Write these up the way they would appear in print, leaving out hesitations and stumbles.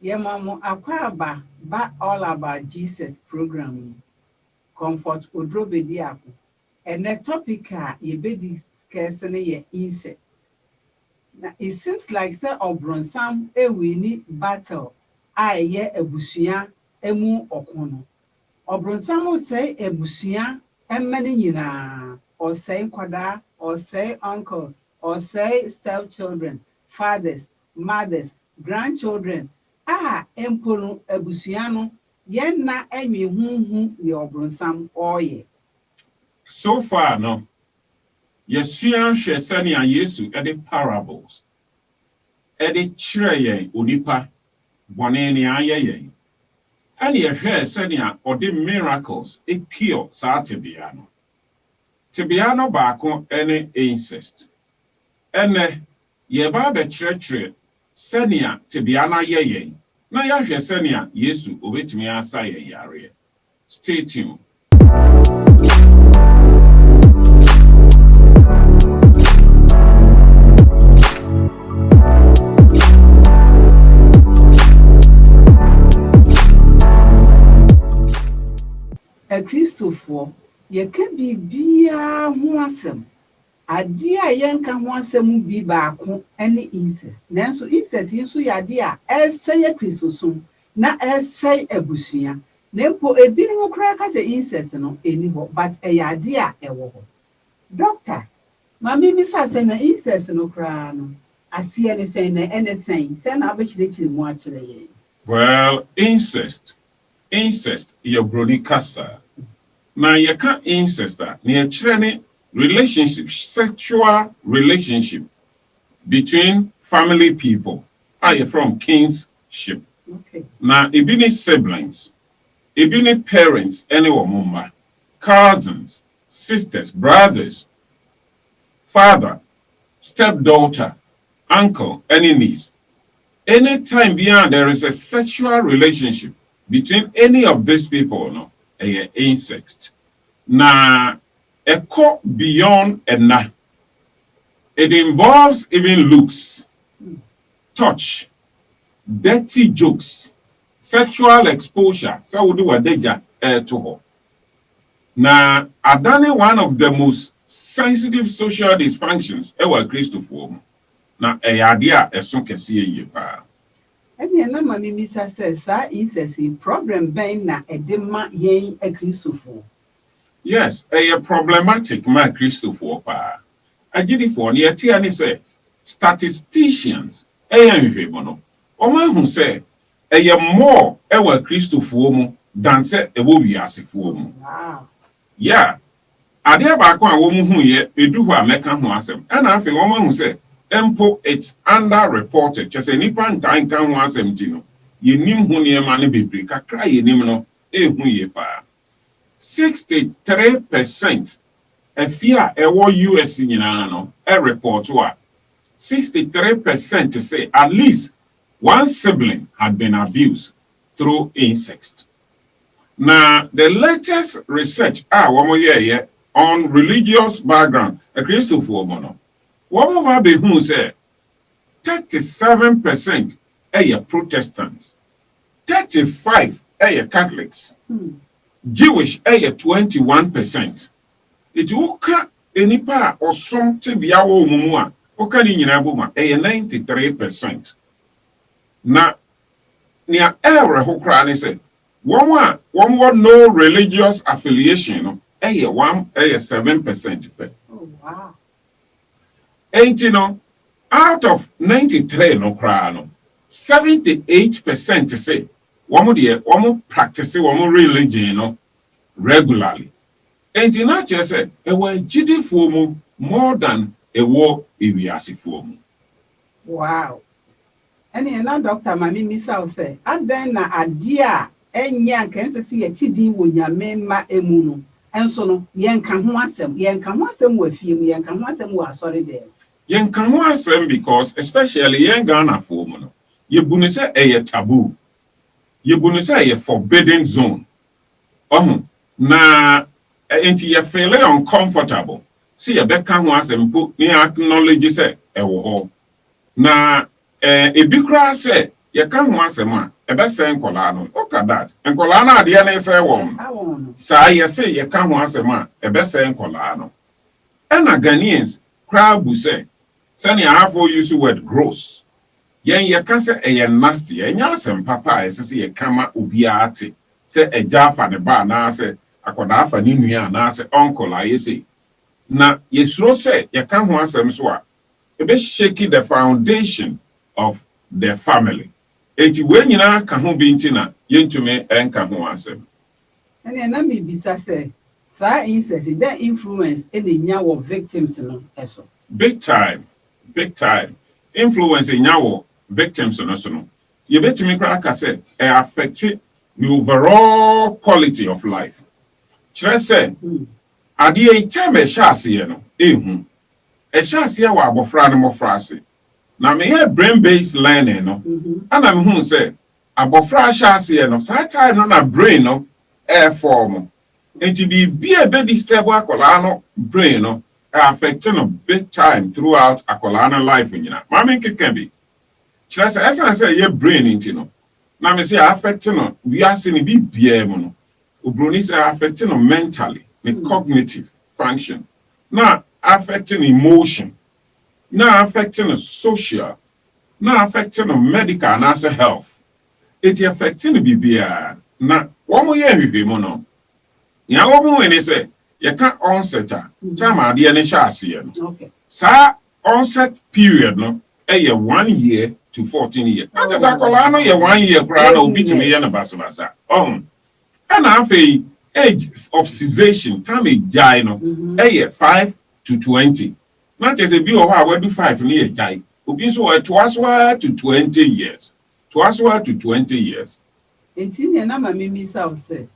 Ye mamu akwaba ba all about Jesus program. Comfort odrobedi ako. And the topic ye be discuss ye insect. Now it seems like say obronsam e wini battle ye ebusua emu okono. Obronsam say ebusua emmeni nyina or say kwada or say uncles or say stepchildren, fathers, mothers, grandchildren. Empolo ebusua no yen na enwe hunhu ye obronsam oye. So far no yesua hwe sane a Yesu e parables e de kire yen onipa bone ne ayeyen. And ye hwe sane a ode miracles e cure sa tebia no. Tebia no baako ene incest. Ene ye ba be kire sane a tebia na ayeyen. Na ya hwe sane a Yesu obetumi asa ye yare. Stay tuned. A Christopher, ye can be bia huasem. A dear yanka huasem be baako any incest. Nanso incest inso ya dear, as say a Christosum, na as say a bushia. Nempo a bino crack as a incest no anyhow, but a yadia a wo. Doctor, Mammy Miss has an incest no crown. I see any saying, send a bitch little more. Well, incest your brody kasa. Na yeka incest na ye relationship, sexual relationship between family people. You from kinship. Okay. Na ibini siblings, ibini parents, anyone cousins, sisters, brothers, father, stepdaughter, uncle, any niece. Anytime beyond there is a sexual relationship between any of these people, no, incest. Na echo beyond ena. It involves even looks, touch, dirty jokes, sexual exposure. So we do a deja to her. Na adane one of the most sensitive social dysfunctions ever Christopher. Na idea eson kese ye pa. Eni na mami misa says incest problem ben na edema yen a Christopher. Yes, a problematic ma Christopher pa. Agidi for ne tia ni say statisticians nhwebo no. Omo hu say more ewa Christopher mu than say ewo wiasefo mu. Wow. Yeah. Ade ba ko a wo mu hu ye edu ho a meka ho asem. Na afi omo hu say empo it's underreported. Just nipa ntan kan ho asem ti no. Ye nim ho ne ma ne bebre kakra ye nim no hu ye pa. 63% efia ewo US nyina no report to 63% say at least one sibling had been abused through incest. Now, the latest research on religious background, a Christopher Mono, what be who say 37% Protestants, 35 Catholics, Jewish 21%. It will cut any part or something be our mumua, or can in 93%. Now, near error who cry say, one more no religious affiliation, 7%. Oh wow. Ain't you know, out of 93 no cry no, 78% say, one more practice one more religion no regularly. And you not just say a way GD form more than a war ibiasi form. Wow. Any doctor mami misa say, adan na adia enya nkan se ye tidi wo nyame ma emu no. Enso no yenka ho asem wo afiem yenka ho asem wo asori de. Yenka ho asem because especially yen Ghana form no. Ye bunu se a taboo. Ye bunu se a forbidden zone. Na enti ye feel uncomfortable. See ye beka ho asem po ni acknowledge say e wo ho. Na e bi kra say ye ka ho asem a ebe se nkola no oka that nkola na ade na ese won sa ye se ye ka ho asem a ebe se nkola no na Ghanaians crowd bu say sani ahafo use word gross yen ye ka se e nasty enya asem papa ese se ye kama obi ate se eja afa ne ba na se akoda afa ni nua na se uncle aye se na yesuro se ye ka ho asem so a ebe shaking the foundation of the family. Eti we nyina ka ho bi ntina yentume enka ho asem. Ene na me bisa se sa incest that influence any nya wo victims no eso. Big time. Influence nya wo victims no so no. Ye betumi kra ka se e affect the overall quality of life. Kire se ade e time sha ase no ehu. E sha ase wa abofra no mofra ase. Na me here brain based learning no ana me hu say abofra sha ase no sa time no na brain no e form enti bi e be disturb akola no brain no affect no big time throughout akola no life nyina ma me keke bi kire say essence say your brain enti no na me say affect no we are seeing bi bia mu no obroni say affect no mentally the cognitive function na affecting emotion now affecting social, now affecting medical and as health. It affecting BBR. Now, one more year with him, no. Ya woman when they say, you can't onset time at the NHS. Okay. Sa onset period, no, 1 year to 14 years. Not just a colano, 1 year, crano, beat me and a basabasa. And I say, age of cessation, time a gyno, 5 to 20. Not as a bill of our do 5 near Jai, who been so to us to 20 years. To us to 20 years. Enti na ma mimi sa say.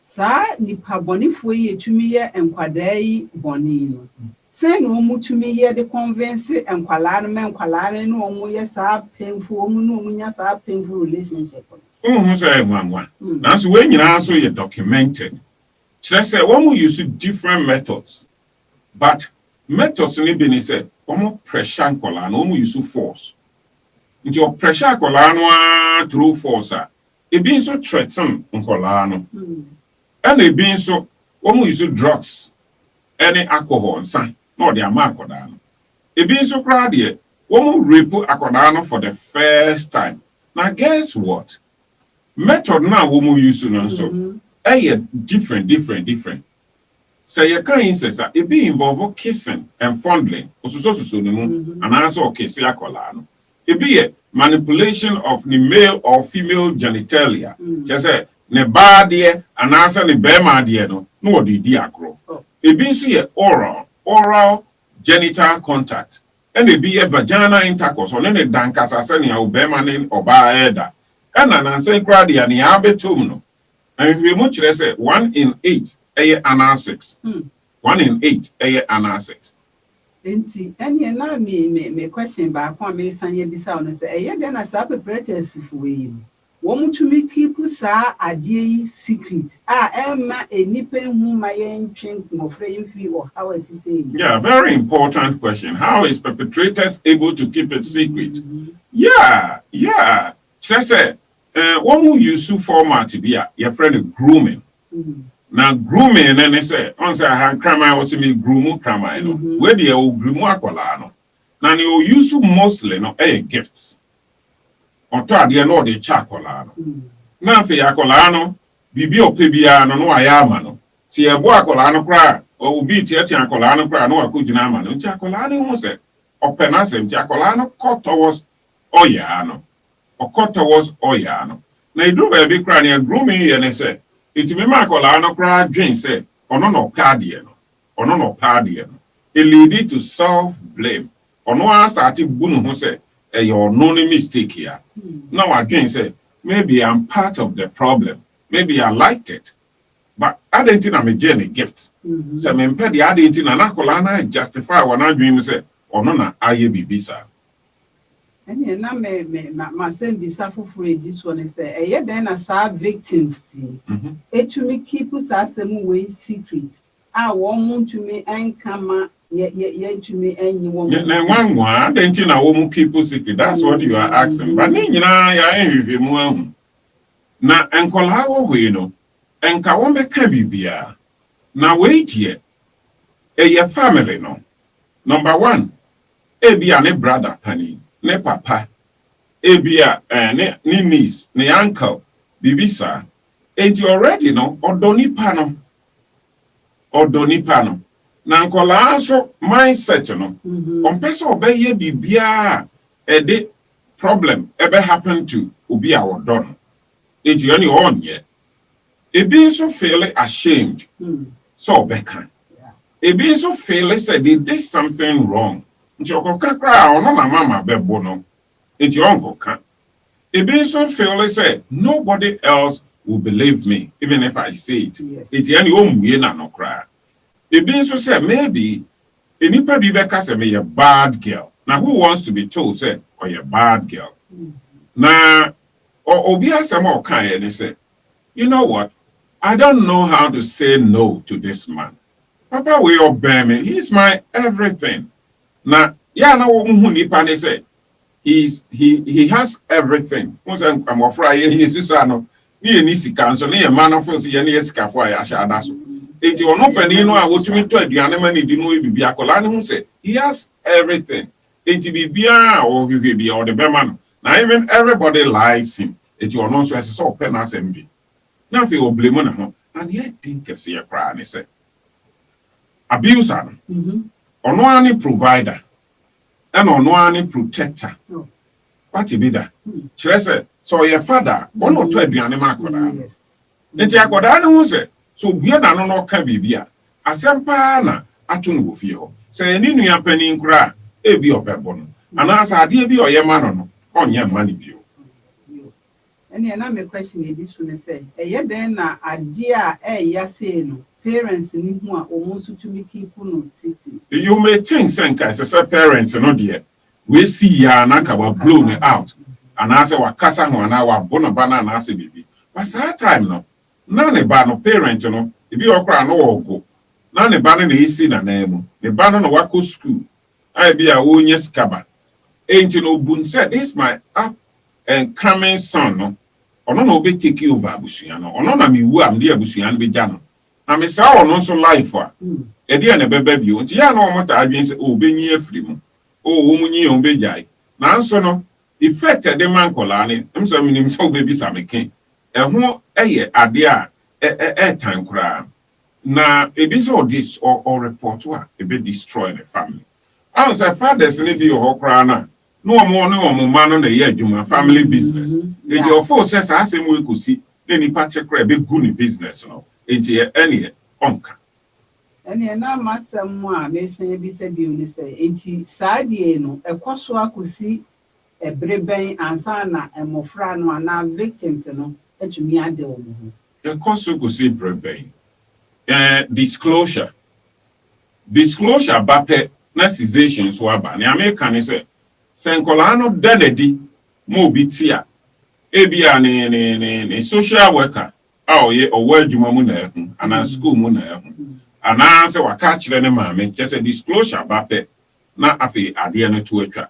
Sa ni pa bonifo ye tumi ye enkwadai boni no. Se no mu tumi ye de convince enkwala no menkwala no omu ye sa painful omu no omu nya sa painful relationship. Who say one. Now so when you also you documented. Should say one use different methods. But methods ni be ni say omo pressure nkola no omo use force nti o pressure nkola no through force e bi nso threaten nkola no and e bi nso omo use drugs any alcohol nsan no dey ama akoda no e bi nso kra de omo rape akoda no for the first time. Now guess what method na omo use no nso different. Say you can incest it be involve kissing and fondling. Osuso no and answer kissing akola no. It be a manipulation of the male or female genitalia. Just say ne ba de and answer ne bema de no di agro. It be see oral genital contact. And it be a vaginal intercourse on any dankas asani o bema ne oba eda. And an answer crowd ya ni abetum no. And we much say 1 in 8 anal sex. 1 in 8 anal-sex. Enti eni na me question ba kwa me sanye bisa ono se eye den na sa preparators for yi. Wo mutumi keep sa ade secret. Emma enipa hu ma ye ntwen mofre yimfi or how it is saying. Yeah, very important question. How is perpetrators able to keep it secret? Yeah. Just say one who use format be your friend grooming. Now grooming and then they say on say hand crama was me groom crama no where the groom akola no now you use mostly no gifts on to ade no de chakola no na fe akola no bibi opebia no ayama no ti ebo akola no kra o bi ti akola no kra no akogina ama no ti akola no hu say opena sem ti akola no cut towards oya no na idu be bi kra ne grooming ye ne say it me makola no kra dwen say ono no paadie no it lead to self blame ono a start bunu ho say your no mistake here now again say maybe I'm part of the problem, maybe I liked it, but I didn't think I'm a journey gift so me pedi I didn't na nakola na justify when I dream say ono na aye bibisa. Eni na ma send bisa foforo this one say eye den na sa victims etumi keep sa asem we secret wo mo ntumi enkama to me any woman. One, then you know, keep secret. That's what you are asking. But you know, I ain't with him. Na enkola we no enka wo meka bibia na wait here your family no number 1 ebia ne brother pani ne papa ebia ne niece ne uncle bibisa enti already no odonipa no na enkola so mindset no on person obeye bibia e de problem ebe happen to obi a wodon. It's only on yet. It being so fairly ashamed, so bekan. It being so fairly said they did something wrong. Joko cry on my mama bebono. It's your uncle can. It being so fairly said nobody else will believe me, even if I say it. Yes. It's the only one we no cry. It being so said maybe Enipa Bibeka say me a bad girl. Now who wants to be told say or you bad girl? Now or Obia Samo Kanye and say, you know what? I don't know how to say no to this man. Papa will obey me. He's my everything. Now, yeah, no one say he has everything. I'm afraid he is no ni cancel ni man of us ye ni esika for ya shadaso. Enti ono pani no a wotumi to aduane ma ni di no bibi akola ne hu say he has everything. Enti bibia o bibia o de bema no. Now even everybody likes him. It you know so as so pen assembly. Now if you blame on him, and yet think a see a cry and say abuser, ono any provider, and ono any protector. What you be that? Say, so your father, one or 2 aduane ma akoda. Nti akoda no say, so bia na no ka bibia. Asempa na atunu wo fie ho. Say ni nua pani nkura e bi obebo no. Anasa ade bi oyema no no, onye mani bio. And another question is this one say, a then idea ya say no parents in who are almost to me keep no secret. You may think Senka as a parent no dear. We see ya naka wa blown out. And as our casa one our bonabana and as a baby. But that time no none ba no parent no if you okra no go. None ba no easy na name. The ban no wako school. I be a onye skaba. Ain't no bun said this my up and coming son no. Ono na obe take over abusua no ono na mewu am de abusua no be gya no na me sa ono so life a e de na beba bio nti ya na omota adwen se o benyi afiri mu o wo munyi o be jai na nso no effect de man kola ne mso minim so be bi sa meken e ho eye ade a tan kura na e bi so this or report wa e be destroy the family and say fathers ne bi o kura na no more man na ye adwuma family business. It your force says asem we could see any particular big good business no. Enti any onka. Any na masam mo a me say bi se bi oni say enti saadie no ekoso akosi ebreben ansa na emofra no na victims no atumi ade wo ho. Ekoso kosi ebreben. Disclosure bape na cessation so aba. Na American say Senkola no dededi mo bitia ebia ne social worker ye owo adwuma mu na ehun ana school mu na ehun ana se waka kire ne maame just a disclosure bape na afi ade no to atwa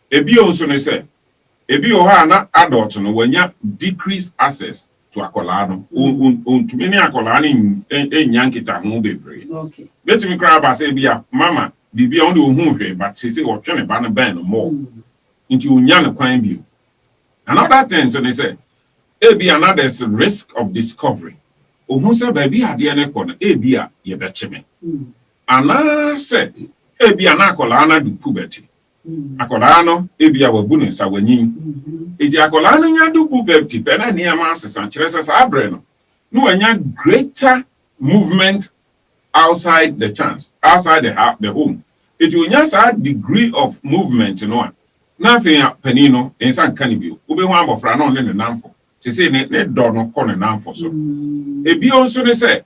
ebi onso ne se ebi o ha na adult no wanya decreased access to akola no ontumi ne akola ne enya nkita ho bebre okay betimi kra ba se bia mama bibia on de ohun hwe but se wo twene ba no ben no more into unya no kwan bio another thing so they say be another risk of discovery ohun se ba bi ade ne ko no be a ye be cheme ana se be anakola na du puberty akola no be a wabu ne sa wanyin eji akola no nya du puberty pe na ne ma asesa kire se sa abre no no wanya greater movement outside the home it will just a degree of movement no na fe panino ensan kanibio obe ho abofra na onne ne namfo se se ne do no ko ne namfo so ebi onso ne se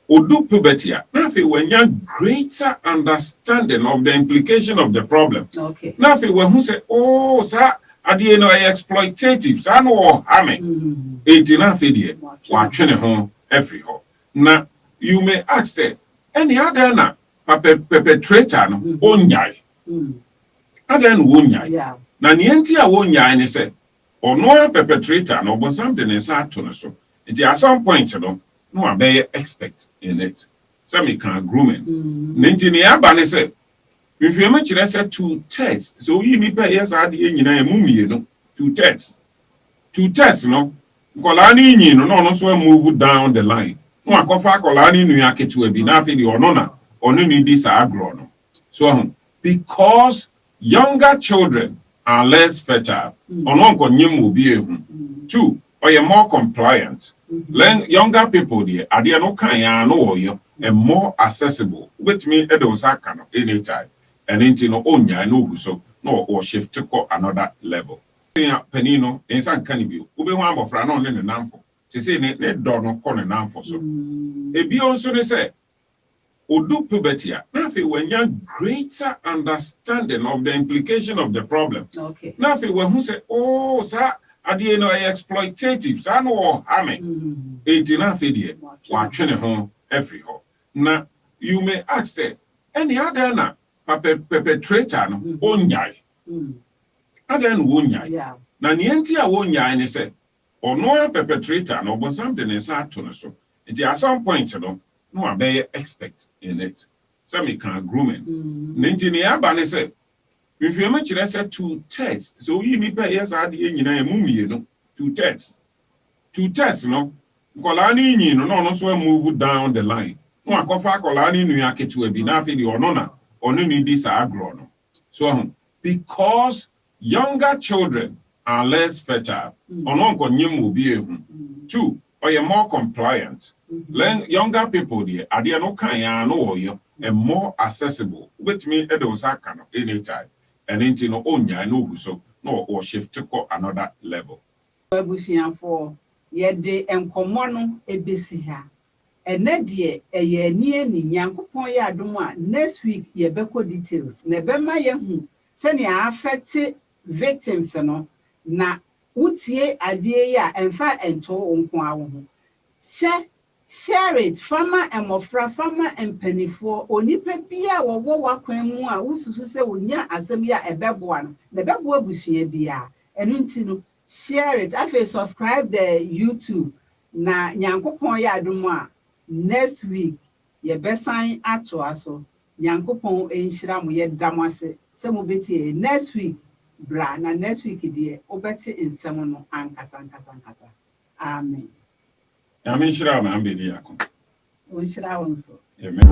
odu puberty na fe wanya greater understanding of the implication of the problem okay na fe we hu se oh sa ade no exploitative sa no ame eti na fe de wa twene ho every ho na you may ask say any other na perpetrator no onyai adan wonyai Yeah. na nienti a wonyai ne se ono perpetrator no bonsam de ne sa to ne so nti at some point no no abey expect in it some can grooming nti ne aba ne se mfiema kire se 2/3 so yi ni pe yes ade nyina emumie no 2/3 no kola ni nyi no no so move down the line no akofa kola ni nua ketu abi na afi de ono ni di sa agro no so because younger children are less fertile ono nkonyem obi ehu 2 or more compliant younger people there ade no kan ya no oyo and more accessible which mean e do sa kan anytime and into no onya no so no or shift to another level penino ensan kan bi obi ho amofra no ne namfo se se ne do no ko ne namfo so ebi onso ne se odu puberty na fe wanya greater understanding of the implication of the problem Okay. na fe we hu se oh sa ade no exploitative sa no hame enti na fe de wa twene ho every ho na you may ask say any other na perpetrator no onyai adan wonyai Yeah. na nienti a wonyai ne se ono perpetrator no bonsam de ne sa to ne so enti at some point no no abey expect in it some can grooming nti ne aba ne se mfiema kire se 2/3 so yi ni pe yes ade nyina emumie no 2/3 no kola ni nyi no so move down the line no akofa kola ni nua ketu abi na afi de ono ni di sa agro no so because younger children are less fertile ono nkonyem obi ehu 2 or more compliant younger people there ade no kan ya no oyo and more accessible which mean e do sa kan anytime and into no onya no so no or shift to another level Abusuafo yɛde enkomo no ebesi ha ene de eye ani Nyankopɔn yɛ adom a next week yɛbɛkɔ details na bɛma yɛhu sɛ ne affect victims no na utie adie ya emfa ento onko awo ho share it farmer emofra farmer empanifo onipa bia wowo wakwan mu a ususu se wonya asem ya ebeboa no na beboa busua bia enu nti no share it afi subscribe the YouTube na Nyankopon ya adom a next week ye besan ato aso Nyankopon enhyira mo ye damase se mo beti next week bra na next week die obeti nsem no ankasa amen amen shira ma ambedi yakon onhyira wonso amen